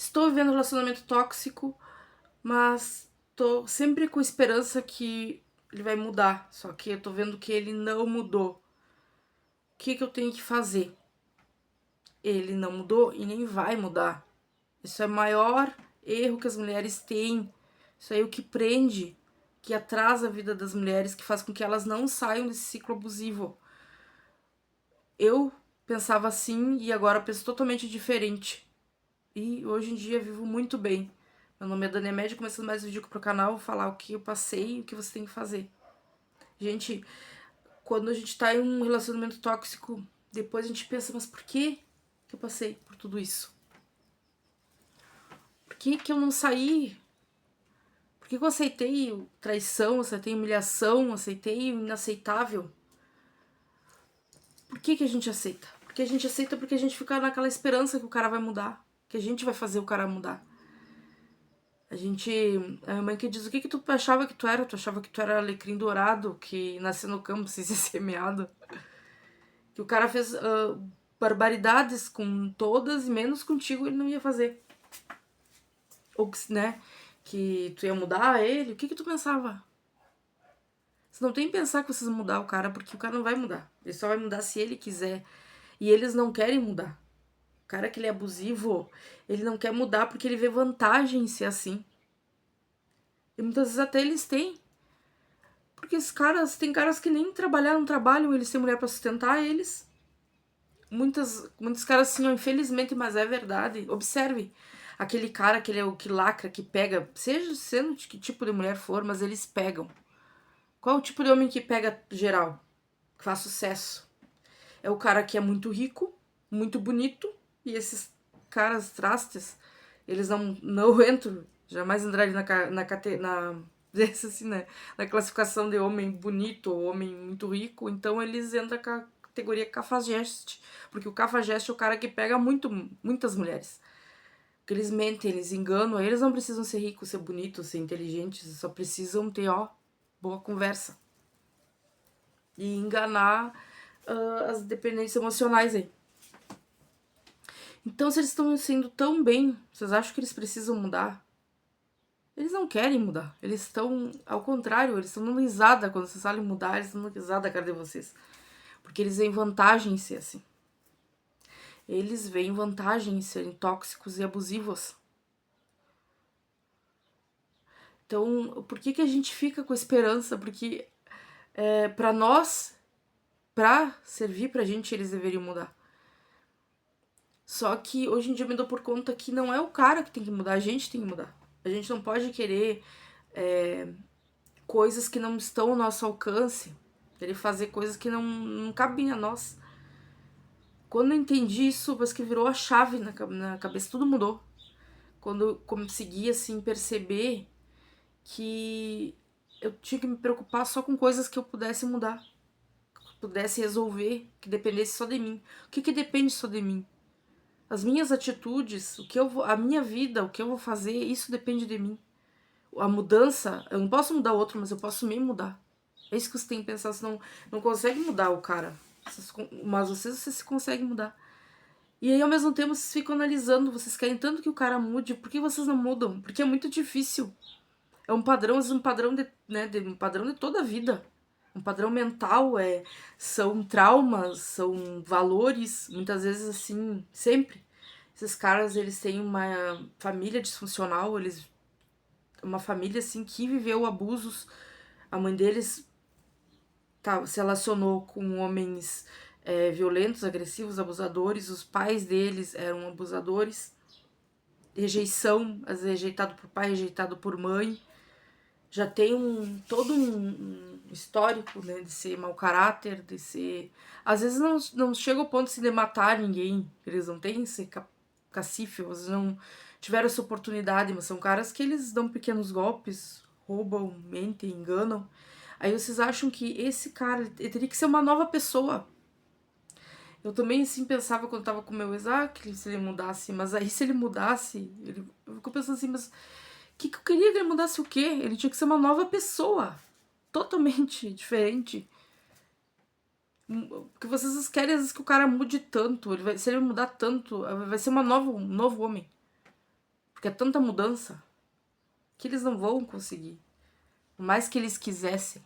Estou vivendo um relacionamento tóxico, mas tô sempre com esperança que ele vai mudar. Só que eu tô vendo que ele não mudou. O que que eu tenho que fazer? Ele não mudou e nem vai mudar. Isso é o maior erro que as mulheres têm. Isso aí é o que prende, que atrasa a vida das mulheres, que faz com que elas não saiam desse ciclo abusivo. Eu pensava assim e agora penso totalmente diferente. E hoje em dia vivo muito bem. Meu nome é Dani Médio, começando mais um vídeo pro canal, vou falar o que eu passei e o que você tem que fazer. Gente, quando a gente tá em um relacionamento tóxico, depois a gente pensa, mas por que eu passei por tudo isso? Por que eu não saí? Por que eu aceitei traição, aceitei humilhação, aceitei o inaceitável? Por que a gente aceita? Porque a gente aceita porque a gente fica naquela esperança que o cara vai mudar, que a gente vai fazer o cara mudar. A gente. A mãe que diz: o que que tu achava que tu era? Tu achava que tu era alecrim dourado, que nasceu no campo sem ser semeado? Que o cara fez barbaridades com todas e menos contigo ele não ia fazer. Ou que, né? Que tu ia mudar ele. O que que tu pensava? Você não tem que pensar que vocês vão mudar o cara, porque o cara não vai mudar. Ele só vai mudar se ele quiser. E eles não querem mudar. O cara que ele é abusivo, ele não quer mudar porque ele vê vantagem em ser assim. E muitas vezes até eles têm. Porque esses caras, tem caras que nem trabalhar, não trabalham, eles têm mulher pra sustentar eles. Muitos caras assim, ó, infelizmente, mas é verdade. Observe. Aquele cara, aquele é o que lacra, que pega, seja sendo de que tipo de mulher for, mas eles pegam. Qual é o tipo de homem que pega geral? Que faz sucesso? É o cara que é muito rico, muito bonito, e esses caras trastes, eles não entram, jamais entrarem assim, né, na classificação de homem bonito ou homem muito rico, então eles entram com a categoria cafajeste, porque o cafajeste é o cara que pega muitas mulheres. Porque eles mentem, eles enganam, eles não precisam ser ricos, ser bonitos, ser inteligentes, só precisam ter, ó, boa conversa. E enganar as dependências emocionais aí. Então, se eles estão sendo tão bem, vocês acham que eles precisam mudar? Eles não querem mudar. Eles estão, ao contrário, eles estão dando risada. Quando vocês falam em mudar, eles estão dando risada da cara de vocês. Porque eles veem vantagem em ser assim. Eles veem vantagem em serem tóxicos e abusivos. Então, por que a gente fica com esperança? Porque pra nós, pra servir pra gente, eles deveriam mudar. Só que hoje em dia eu me dou por conta que não é o cara que tem que mudar, a gente tem que mudar. A gente não pode querer coisas que não estão ao nosso alcance, querer fazer coisas que não cabem a nós. Quando eu entendi isso, parece que virou a chave na cabeça, tudo mudou. Quando eu consegui, assim, perceber que eu tinha que me preocupar só com coisas que eu pudesse mudar, que eu pudesse resolver, que dependesse só de mim. O que depende só de mim? As minhas atitudes, a minha vida, o que eu vou fazer, isso depende de mim. A mudança, eu não posso mudar o outro, mas eu posso me mudar. É isso que você tem que pensar, você não consegue mudar o cara. Mas você se consegue mudar. E aí, ao mesmo tempo, vocês ficam analisando, vocês querem tanto que o cara mude, por que vocês não mudam? Porque é muito difícil. É um padrão, às vezes um padrão um padrão de toda a vida. Um padrão mental, são traumas, são valores, muitas vezes assim, sempre. Esses caras, eles têm uma família disfuncional, uma família assim que viveu abusos. A mãe deles se relacionou com homens violentos, agressivos, abusadores. Os pais deles eram abusadores. Rejeição, às vezes rejeitado por pai, rejeitado por mãe. Já tem todo um histórico, né, de ser mau caráter, de ser... Às vezes não chega ao ponto de matar ninguém, eles não têm esse cacife, eles não tiveram essa oportunidade, mas são caras que eles dão pequenos golpes, roubam, mentem, enganam. Aí vocês acham que esse cara, ele teria que ser uma nova pessoa. Eu também, assim, pensava quando tava com o meu ex, que se ele mudasse, mas aí se ele mudasse, eu fico pensando assim, mas que eu queria que ele mudasse o quê? Ele tinha que ser uma nova pessoa. Totalmente diferente. Porque vocês querem, às vezes, que o cara mude tanto. Se ele mudar tanto, vai ser um novo homem. Porque é tanta mudança que eles não vão conseguir. Por mais que eles quisessem.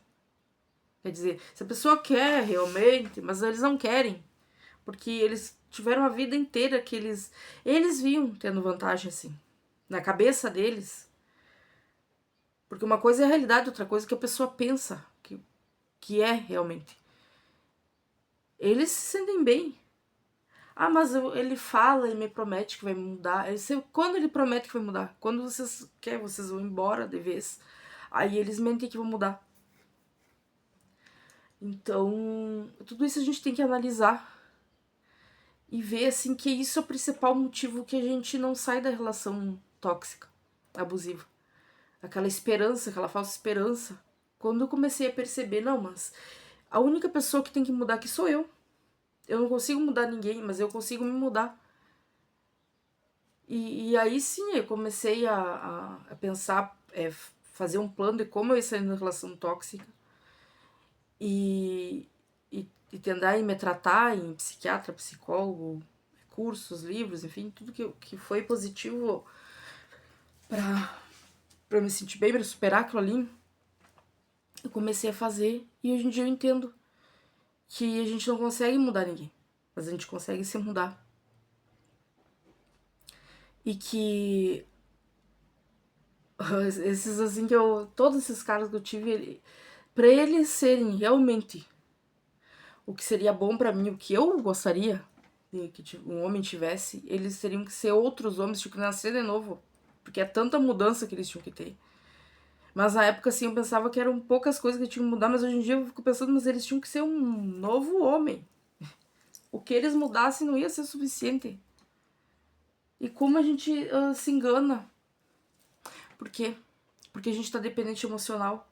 Quer dizer, se a pessoa quer realmente, mas eles não querem. Porque eles tiveram a vida inteira que eles viam tendo vantagem assim. Na cabeça deles. Porque uma coisa é a realidade, outra coisa é que a pessoa pensa que é realmente. Eles se sentem bem. Ah, mas ele fala e me promete que vai mudar. Quando ele promete que vai mudar? Quando vocês vão embora de vez. Aí eles mentem que vão mudar. Então, tudo isso a gente tem que analisar. E ver, assim, que isso é o principal motivo que a gente não sai da relação tóxica, abusiva. Aquela esperança, aquela falsa esperança. Quando eu comecei a perceber, não, mas a única pessoa que tem que mudar aqui sou eu. Eu não consigo mudar ninguém, mas eu consigo me mudar. E aí sim, eu comecei a pensar, fazer um plano de como eu ia sair da relação tóxica. E tentar me tratar em psiquiatra, psicólogo, cursos, livros, enfim, tudo que foi positivo pra me sentir bem, pra superar aquilo ali, eu comecei a fazer. E hoje em dia eu entendo que a gente não consegue mudar ninguém, mas a gente consegue se mudar. E que esses assim todos esses caras que eu tive, pra eles serem realmente o que seria bom pra mim, o que eu gostaria de que um homem tivesse, eles teriam que ser outros homens, tinham que nascer de novo. Porque é tanta mudança que eles tinham que ter. Mas na época, assim, eu pensava que eram poucas coisas que tinham que mudar, mas hoje em dia eu fico pensando, mas eles tinham que ser um novo homem. O que eles mudassem não ia ser suficiente. E como a gente se engana. Por quê? Porque a gente tá dependente emocional.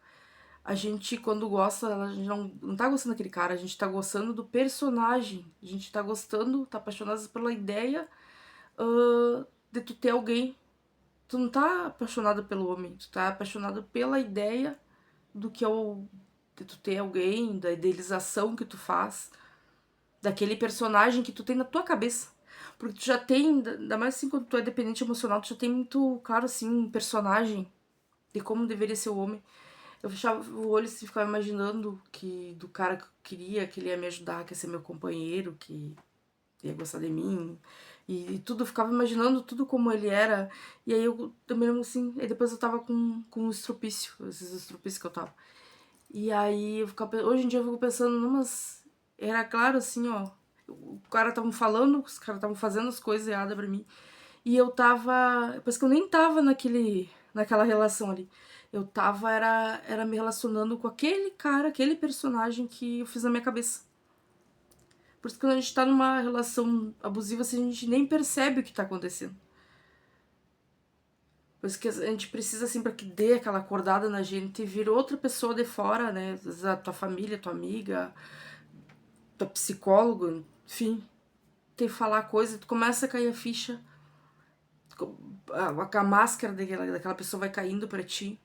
A gente, quando gosta, a gente não tá gostando daquele cara, a gente tá gostando do personagem. A gente tá gostando, tá apaixonado pela ideia de tu ter alguém. Tu não tá apaixonado pelo homem, tu tá apaixonado pela ideia do que é de tu ter alguém, da idealização que tu faz, daquele personagem que tu tem na tua cabeça. Porque tu já tem, ainda mais assim quando tu é dependente emocional, tu já tem muito claro assim um personagem de como deveria ser o homem. Eu fechava o olho e ficava imaginando que do cara que eu queria, que ele ia me ajudar, que ia ser meu companheiro, que ia gostar de mim. E tudo, eu ficava imaginando tudo como ele era. E aí eu também assim, aí depois eu tava com um estropício, esses estropícios que eu tava. E aí eu ficava, hoje em dia eu fico pensando, não, mas era claro assim, ó. O cara estavam falando, os caras estavam fazendo as coisas erradas pra mim. E eu tava. Parece que eu nem tava naquela relação ali. Eu tava, era me relacionando com aquele cara, aquele personagem que eu fiz na minha cabeça. Por isso que quando a gente tá numa relação abusiva, assim, a gente nem percebe o que tá acontecendo. Por isso que a gente precisa, assim, pra que dê aquela acordada na gente e vir outra pessoa de fora, né? Às vezes a tua família, tua amiga, tua psicólogo, enfim. Tem que falar coisa, tu começa a cair a ficha. A máscara daquela pessoa vai caindo pra ti.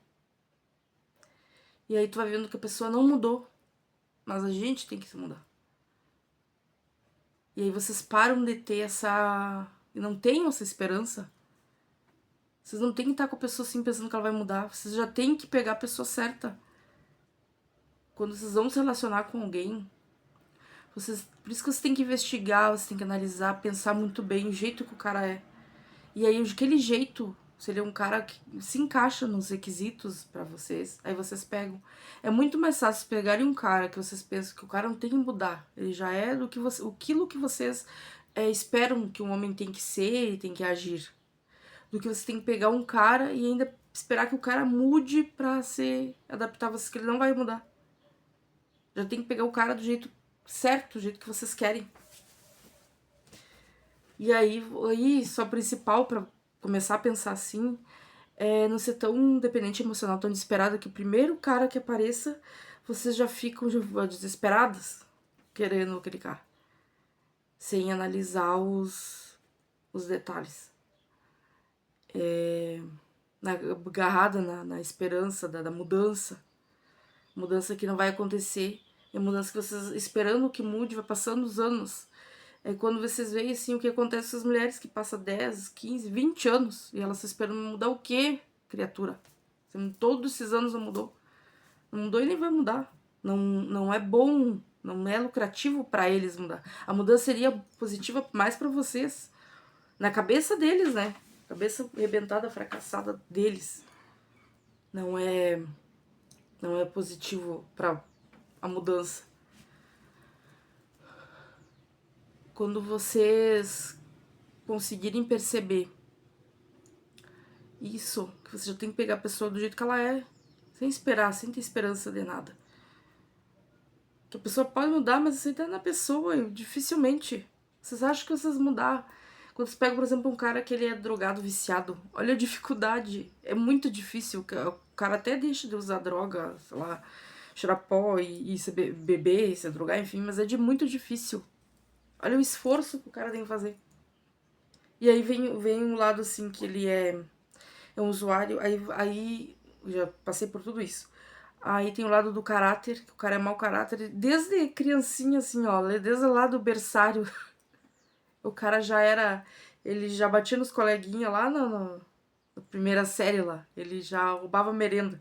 E aí tu vai vendo que a pessoa não mudou. Mas a gente tem que se mudar. E aí vocês param de ter essa... não tenham essa esperança. Vocês não tem que estar com a pessoa assim pensando que ela vai mudar. Vocês já tem que pegar a pessoa certa. Quando vocês vão se relacionar com alguém, por isso que você tem que investigar, você tem que analisar, pensar muito bem o jeito que o cara é. E aí, aquele jeito, se ele é um cara que se encaixa nos requisitos pra vocês, aí vocês pegam. É muito mais fácil pegarem um cara que vocês pensam que o cara não tem que mudar. Ele já é do que aquilo que vocês esperam que um homem tem que ser e tem que agir. Do que você tem que pegar um cara e ainda esperar que o cara mude pra se adaptar a vocês, que ele não vai mudar. Já tem que pegar o cara do jeito certo, do jeito que vocês querem. E aí só principal pra começar a pensar assim é não ser tão dependente emocional, tão desesperada, que o primeiro cara que apareça, vocês já ficam desesperadas querendo aquele cara. Sem analisar os detalhes. Agarrada na esperança da mudança. Mudança que não vai acontecer. É mudança que vocês esperando que mude, vai passando os anos. É quando vocês veem, assim, o que acontece com as mulheres que passam 10, 15, 20 anos e elas esperam mudar o quê, criatura? Todos esses anos não mudou. Não mudou e nem vai mudar. Não é bom, não é lucrativo para eles mudar. A mudança seria positiva mais para vocês. Na cabeça deles, né? Cabeça arrebentada, fracassada deles. Não é positivo para a mudança. Quando vocês conseguirem perceber isso, que você já tem que pegar a pessoa do jeito que ela é, sem esperar, sem ter esperança de nada. Que a pessoa pode mudar, mas você tá na pessoa, dificilmente. Vocês acham que vocês mudar? Quando você pega, por exemplo, um cara que ele é drogado, viciado, olha a dificuldade. É muito difícil. O cara até deixa de usar droga, sei lá, cheirar pó e se beber, se drogar, enfim, mas é muito difícil. Olha o esforço que o cara tem que fazer. E aí vem um lado assim que ele é um usuário, aí já passei por tudo isso. Aí tem o lado do caráter, que o cara é mau caráter, desde criancinha, assim, ó, desde lá do berçário, o cara já era, ele já batia nos coleguinhas lá na primeira série lá, ele já roubava merenda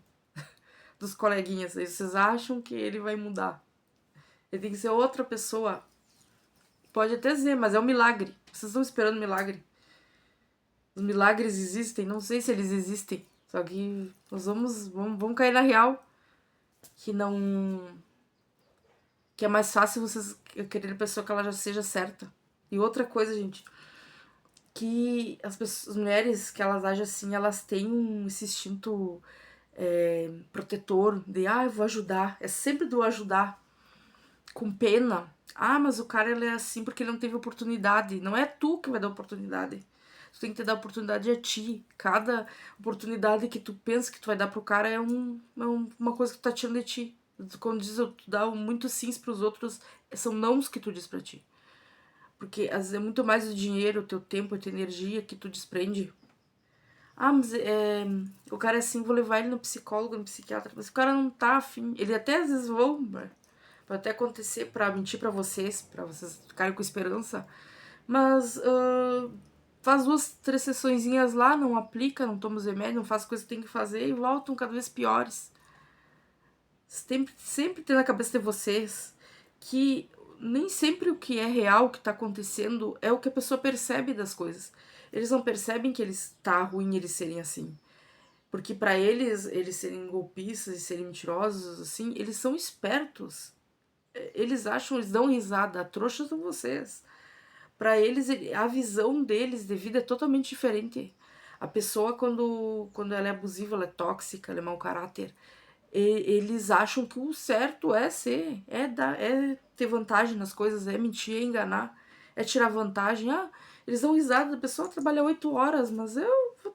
dos coleguinhas, aí vocês acham que ele vai mudar. Ele tem que ser outra pessoa, pode até ser, mas é um milagre, vocês estão esperando um milagre. Os milagres existem, não sei se eles existem, só que nós vamos cair na real. Que não. Que é mais fácil vocês querer a pessoa que ela já seja certa. E outra coisa, gente, que as mulheres que elas agem assim, elas têm esse instinto protetor de, eu vou ajudar. É sempre do ajudar, com pena. Mas o cara ele é assim porque ele não teve oportunidade. Não é tu que vai dar oportunidade. Tu tem que te dar oportunidade a ti. Cada oportunidade que tu pensa que tu vai dar pro cara é uma coisa que tu tá tirando de ti. Quando diz tu dá muito sims pros outros, são nãos que tu diz pra ti. Porque às vezes é muito mais o dinheiro, o teu tempo, a tua energia que tu desprende. Mas o cara é assim, vou levar ele no psicólogo, no psiquiatra. Mas o cara não tá afim. Ele até às vezes vão, pode até acontecer pra mentir pra vocês ficarem com esperança. Mas faz 2, 3 sessõezinhas lá, não aplica, não toma os remédios, não faz as coisas que tem que fazer e voltam cada vez piores. Sempre tem na cabeça de vocês que nem sempre o que é real, o que tá acontecendo, é o que a pessoa percebe das coisas. Eles não percebem que tá ruim eles serem assim. Porque para eles serem golpistas e serem mentirosos, assim, eles são espertos. Eles acham, eles dão risada, trouxas são vocês. Para eles, a visão deles de vida é totalmente diferente. A pessoa, quando ela é abusiva, ela é tóxica, ela é mau caráter, eles acham que o certo é é ter vantagem nas coisas, é mentir, é enganar, é tirar vantagem. Eles dão risada, a pessoa trabalha 8 horas, mas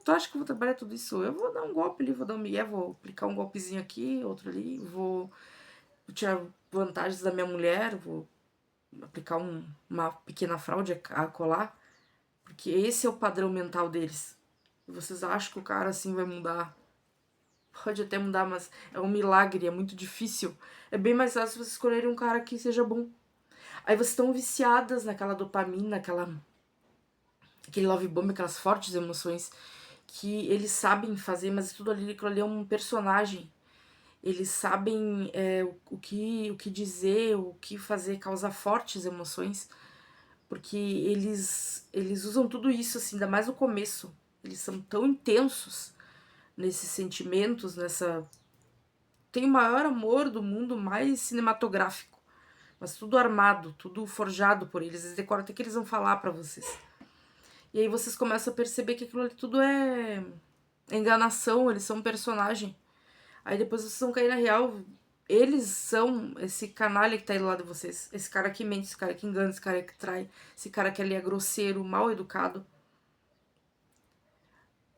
tu acha que eu vou trabalhar tudo isso? Eu vou dar um golpe ali, vou dar um migué, vou aplicar um golpezinho aqui, outro ali, vou tirar vantagens da minha mulher, vou aplicar uma pequena fraude a colar, porque esse é o padrão mental deles. E vocês acham que o cara assim vai mudar? Pode até mudar, mas é um milagre, é muito difícil. É bem mais fácil vocês escolherem um cara que seja bom. Aí vocês estão viciadas naquela dopamina, aquele love bomb, aquelas fortes emoções que eles sabem fazer, mas tudo ali, aquilo ali é um personagem. Eles sabem o que dizer, o que fazer, causar fortes emoções, porque eles usam tudo isso, assim, ainda mais no começo. Eles são tão intensos nesses sentimentos, tem o maior amor do mundo, mais cinematográfico, mas tudo armado, tudo forjado por eles. Eles decoram até que eles vão falar pra vocês. E aí vocês começam a perceber que aquilo ali tudo é enganação, eles são um personagem. Aí depois vocês vão cair na real. Eles são esse canalha que tá aí do lado de vocês. Esse cara que mente, esse cara que engana, esse cara que trai, esse cara que ali é grosseiro, mal educado.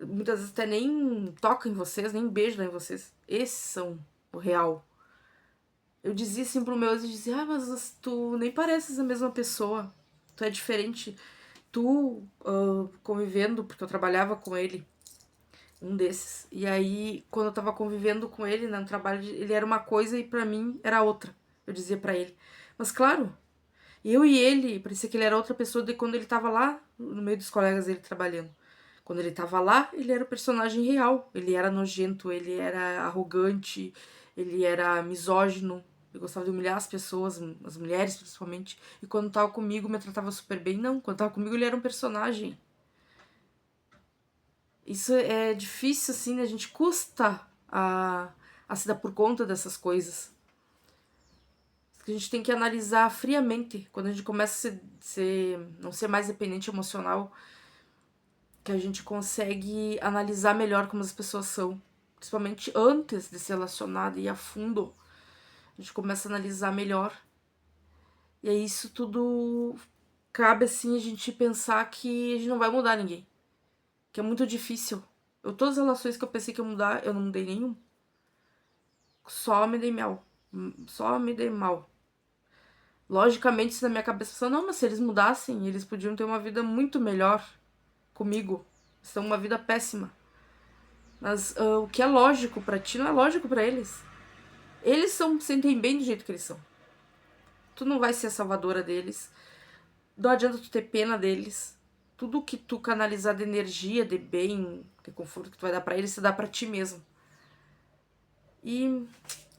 Muitas vezes até nem toca em vocês, nem beija em vocês. Esses são o real. Eu dizia assim pro meu ex, eu dizia, mas tu nem pareces a mesma pessoa. Tu é diferente. Tu, convivendo, porque eu trabalhava com ele, um desses. E aí, quando eu tava convivendo com ele, né, no trabalho, ele era uma coisa e pra mim era outra. Eu dizia pra ele. Mas claro, Eu e ele, parecia que ele era outra pessoa de quando ele tava lá, no meio dos colegas dele trabalhando. Quando ele tava lá, ele era o personagem real. Ele era nojento, ele era arrogante, ele era misógino. Ele gostava de humilhar as pessoas, as mulheres principalmente. E quando tava comigo, me tratava super bem. Não, quando tava comigo, ele era um personagem. Isso é difícil, assim, né? A gente custa a se dar por conta dessas coisas. A gente tem que analisar friamente. Quando a gente começa não ser mais dependente emocional, que a gente consegue analisar melhor como as pessoas são. Principalmente antes de se relacionar e ir a fundo. A gente começa a analisar melhor. E aí isso tudo cabe, assim, a gente pensar que a gente não vai mudar ninguém. Que é muito difícil. Todas as relações que eu pensei que ia mudar, eu não mudei nenhum. Só me dei mal. Só me dei mal. Logicamente, isso na minha cabeça pensando, não, mas se eles mudassem, eles podiam ter uma vida muito melhor comigo. Estão uma vida péssima. Mas o que é lógico pra ti não é lógico pra eles. Eles sentem bem do jeito que eles são. Tu não vai ser a salvadora deles. Não adianta tu ter pena deles. Tudo que tu canalizar de energia, de bem, de conforto que tu vai dar pra eles, você dá pra ti mesmo. E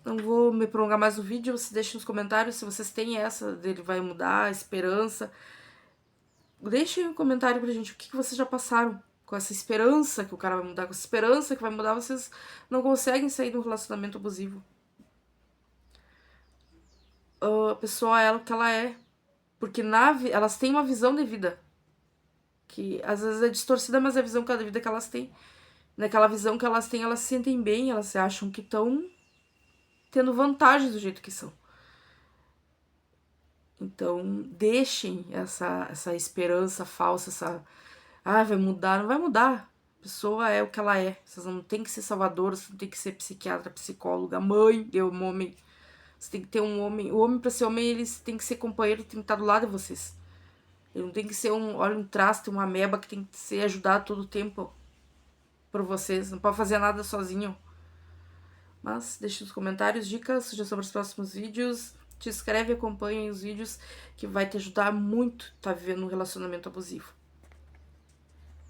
não vou me prolongar mais no vídeo, vocês deixem nos comentários se vocês têm essa dele vai mudar, esperança. Deixem um comentário pra gente o que vocês já passaram com essa esperança que o cara vai mudar, com essa esperança que vai mudar, vocês não conseguem sair de um relacionamento abusivo. A pessoa é o que ela é, porque elas têm uma visão de vida que às vezes é distorcida, mas é a visão da vida que elas têm. Naquela visão que elas têm, elas se sentem bem, elas acham que estão tendo vantagens do jeito que são. Então, deixem essa esperança falsa, vai mudar, não vai mudar. A pessoa é o que ela é. Vocês não tem que ser salvadoras, você não tem que ser psiquiatra, psicóloga, mãe de um homem. Você tem que ter um homem. O homem, pra ser homem, ele tem que ser companheiro, tem que estar do lado de vocês. Ele não tem que ser um traste, uma ameba que tem que ser ajudado todo o tempo por vocês. Não pode fazer nada sozinho. Mas deixe nos comentários dicas, sugestões para os próximos vídeos. Te inscreve e acompanha os vídeos que vai te ajudar muito a estar vivendo um relacionamento abusivo.